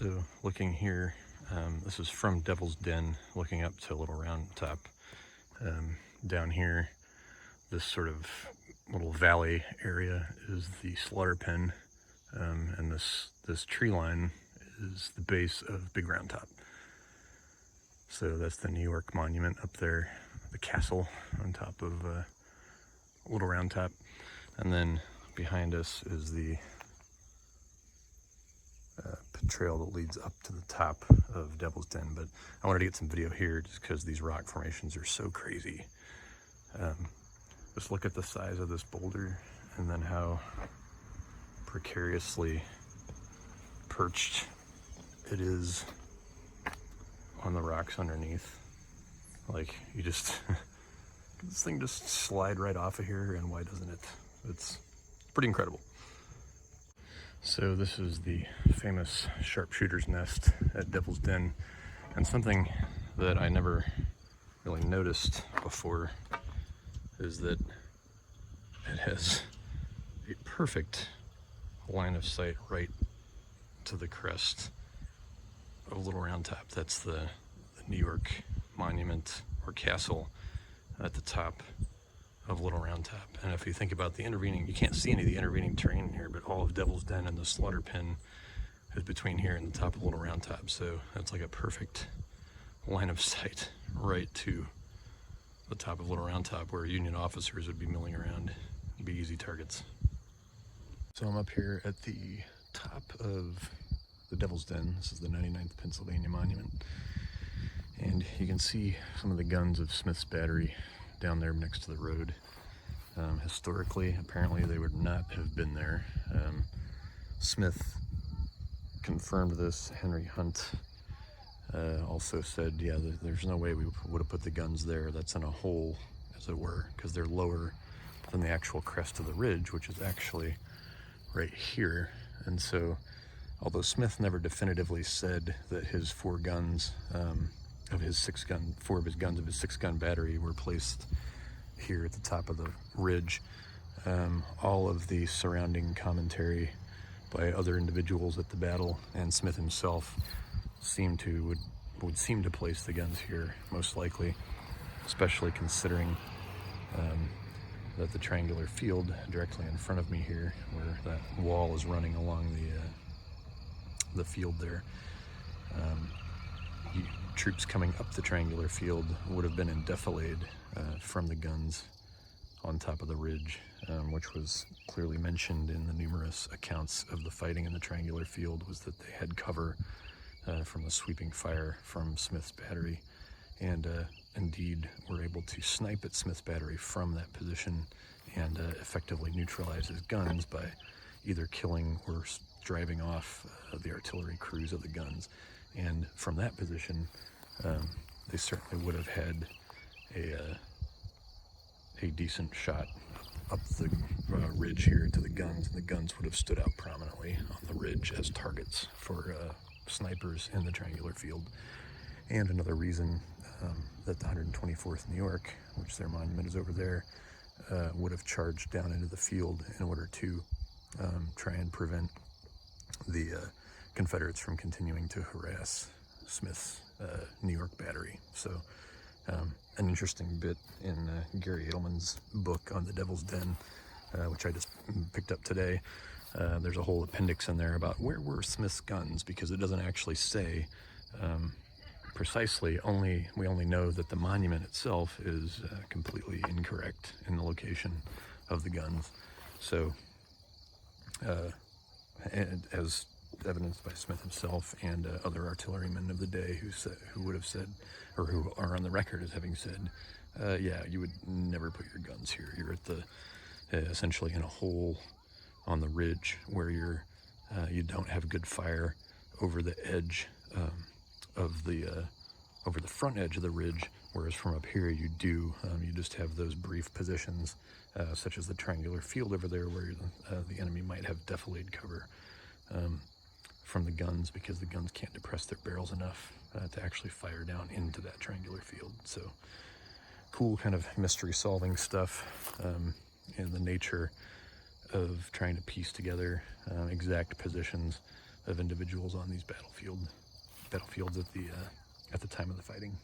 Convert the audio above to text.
So looking here, this is from Devil's Den, looking up to Little Round Top. Down here, this sort of little valley area is the slaughter pen, and this tree line is the base of Big Round Top. So that's the New York monument up there, the castle on top of Little Round Top. And then behind us is the trail that leads up to the top of Devil's Den. But I wanted to get some video here just because these rock formations are so crazy. Just look at the size of this boulder and then how precariously perched it is on the rocks underneath. Like, you just this thing just slide right off of here, and why doesn't it? It's pretty incredible. So this is the famous sharpshooter's nest at Devil's Den, and something that I never really noticed before is that it has a perfect line of sight right to the crest of Little Round Top. That's the New York monument or castle at the top of Little Round Top. And if you think about the intervening, you can't see any of the intervening terrain here, but all of Devil's Den and the slaughter pen is between here and the top of Little Round Top. So that's like a perfect line of sight right to the top of Little Round Top, where Union officers would be milling around. It'd be easy targets. So I'm up here at the top of the Devil's Den. This is the 99th Pennsylvania Monument. And you can see some of the guns of Smith's Battery down there next to the road. Historically, apparently they would not have been there. Smith confirmed this. Henry Hunt also said, yeah, there's no way we would have put the guns there. That's in a hole, as it were, because they're lower than the actual crest of the ridge, which is actually right here. And so, although Smith never definitively said that his four of his six gun battery were placed here at the top of the ridge, all of the surrounding commentary by other individuals at the battle and Smith himself would seem to place the guns here, most likely, especially considering that the triangular field directly in front of me here, where that wall is running along the field there, troops coming up the triangular field would have been in defilade from the guns on top of the ridge, which was clearly mentioned in the numerous accounts of the fighting in the triangular field, was that they had cover from the sweeping fire from Smith's Battery, and indeed were able to snipe at Smith's Battery from that position and effectively neutralize his guns by either killing or driving off the artillery crews of the guns. And from that position, they certainly would have had a decent shot up the ridge here to the guns, and the guns would have stood out prominently on the ridge as targets for snipers in the triangular field. And another reason that the 124th New York, which their monument is over there, would have charged down into the field in order to try and prevent the Confederates from continuing to harass Smith's New York Battery. So an interesting bit in Gary Edelman's book on the Devil's Den, which I just picked up today. There's a whole appendix in there about where were Smith's guns, because it doesn't actually say precisely. We only know that the monument itself is completely incorrect in the location of the guns. So as evidenced by Smith himself and other artillerymen of the day who would have said, or who are on the record as having said, yeah, you would never put your guns here. You're at the essentially in a hole on the ridge where you don't have good fire over the edge of the over the front edge of the ridge, whereas from up here you do. You just have those brief positions, such as the triangular field over there, where the enemy might have defilade cover from the guns, because the guns can't depress their barrels enough to actually fire down into that triangular field. So cool kind of mystery solving stuff, and the nature of trying to piece together exact positions of individuals on these battlefields at the time of the fighting.